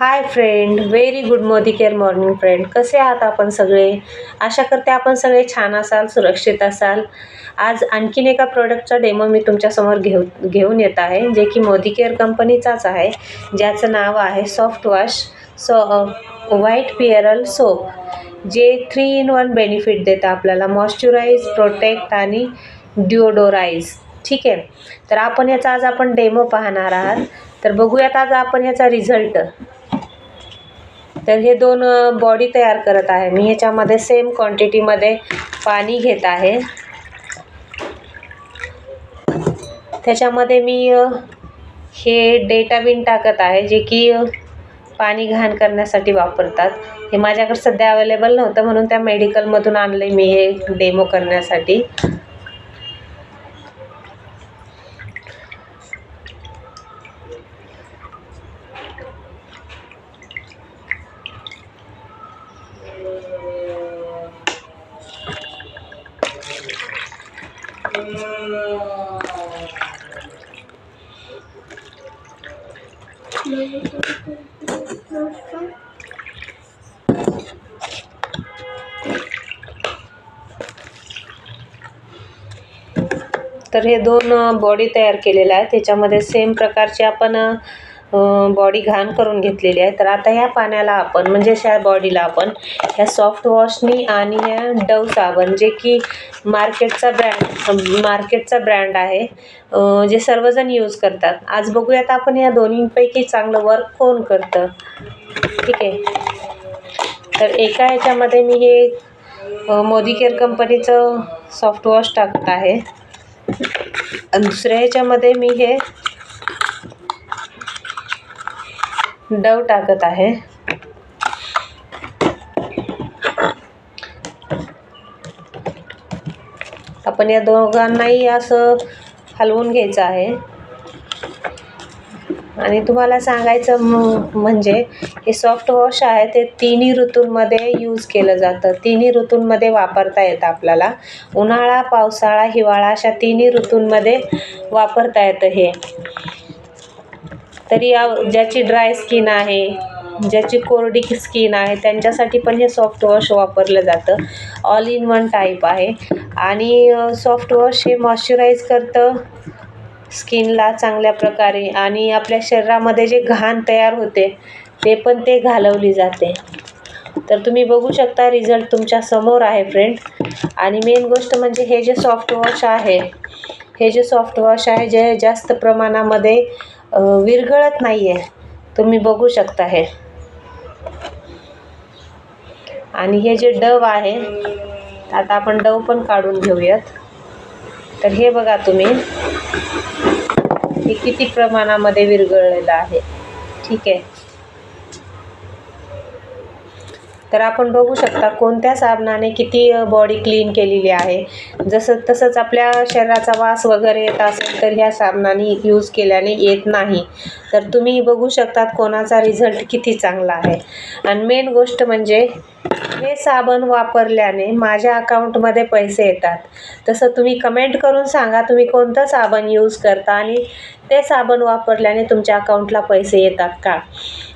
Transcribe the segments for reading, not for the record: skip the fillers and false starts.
Hi friend, very good Modi morning friend. कसे आहात आपण सगळे? आशा करते आपण सगळे छान असाल, सुरक्षित असाल. आज आणखीन एका प्रोडक्टचा डेमो मी तुमच्यासमोर घेऊन येत आहे, जे की मोदी कंपनीचाच आहे, ज्याचं नाव आहे सॉफ्ट वॉश व्हाईट पिअरल सोप, जे 3 in 1 बेनिफिट देतं आपल्याला. मॉइश्चराइज, प्रोटेक्ट आणि डिओडोराइज. ठीक आहे, तर आपण याचा आज आपण डेमो पाहणार आहात. तर बघूयात आज आपण याचा रिझल्ट. तर हे 2 बॉडी तयार करत आहे मी. ह्याच्यामध्ये सेम क्वांटिटीमध्ये पाणी घेत आहे. त्याच्यामध्ये मी हे डेटाबिन टाकत आहे, जे की पाणी घाण करण्यासाठी वापरतात. हे माझ्याकडे सध्या अवेलेबल नव्हतं, म्हणून त्या मेडिकलमधून आणले मी हे डेमो करण्यासाठी. तर हे 2 बॉडी तयार केलेल्या आहेत. त्याच्यामध्ये सेम प्रकारची आपण बॉडी घाण करून घेतलेली आहे. तर आता ह्या पाण्याला आपण, म्हणजे ह्या बॉडीला आपण ह्या सॉफ्ट वॉशनी आणि ह्या डव साबण, जे की मार्केटचा ब्रँड आहे, जे सर्वजण यूज करतात. आज बघूयात आपण या दोन्हींपैकी चांगलं वर्क कोण करतं. ठीक आहे, तर एका ह्याच्यामध्ये मी हे मोदी कंपनीचं सॉफ्ट वॉश टाकत आहे, आणि दुसऱ्या ह्याच्यामध्ये मी हे डव टाकत आहे. आपण या दोघांनाही असं हलवून घ्यायचं आहे. आणि तुम्हाला सांगायचं म्हणजे हे सॉफ्ट वॉश आहे ते 3 ऋतूंमध्ये यूज केलं जातं. 3 ऋतूंमध्ये वापरता येतं आपल्याला. उन्हाळा, पावसाळा, हिवाळा अशा 3 ऋतूंमध्ये वापरता येतं हे. तरी ज्याची ड्राय स्किन आहे, ज्याची कोरडी स्किन आहे, त्यांच्यासाठी पण हे सॉफ्ट वॉश वापरलं जातं. ऑल इन वन टाईप आहे. आणि सॉफ्ट वॉश हे मॉइश्चराइज करतं स्किनला चांगल्या प्रकारे, आणि आपल्या शरीरामध्ये जे घाण तयार होते ते पण ते घालवली जाते. तर तुम्ही बघू शकता, रिझल्ट तुमच्या समोर आहे फ्रेंड. आणि मेन गोष्ट म्हणजे हे जे सॉफ्ट वॉश आहे, जे जास्त प्रमाणामध्ये विरघळत नाही आहे. तुम्ही बघू शकता हे. आणि हे जे डव आहे, आता आपण डव पण काढून घेऊयात. तर हे बघा तुम्ही, हे किती प्रमाणामध्ये विरघळलेलं आहे. ठीक आहे, तर आपण बघू शकता कोणत्या साबणाने किती बॉडी क्लीन केलेली आहे. तसंच आपल्या शरीराचा वास वगैरे येत असेल तर ह्या साबणाने यूज केल्याने येत नाही. तर तुम्ही बघू शकता कोणाचा रिझल्ट किती चांगला आहे. आणि मेन गोष्ट म्हणजे हे साबण वापरल्याने माझ्या अकाउंटमध्ये पैसे येतात. तसं तुम्ही कमेंट करून सांगा तुम्ही कोणतं साबण यूज करता आणि ते साबण वापरल्याने तुमच्या अकाउंटला पैसे येतात का.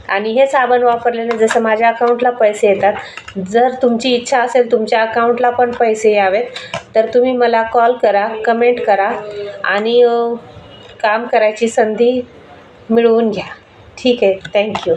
आणि हे साबण वापरल्याने जसं माझ्या अकाउंटला पैसे येतात, जर तुमची इच्छा असेल तुमच्या अकाउंटला पण पैसे यावेत, तर तुम्ही मला कॉल करा, कमेंट करा, आणि काम करायची संधी मिळवून घ्या. ठीक आहे, थँक्यू.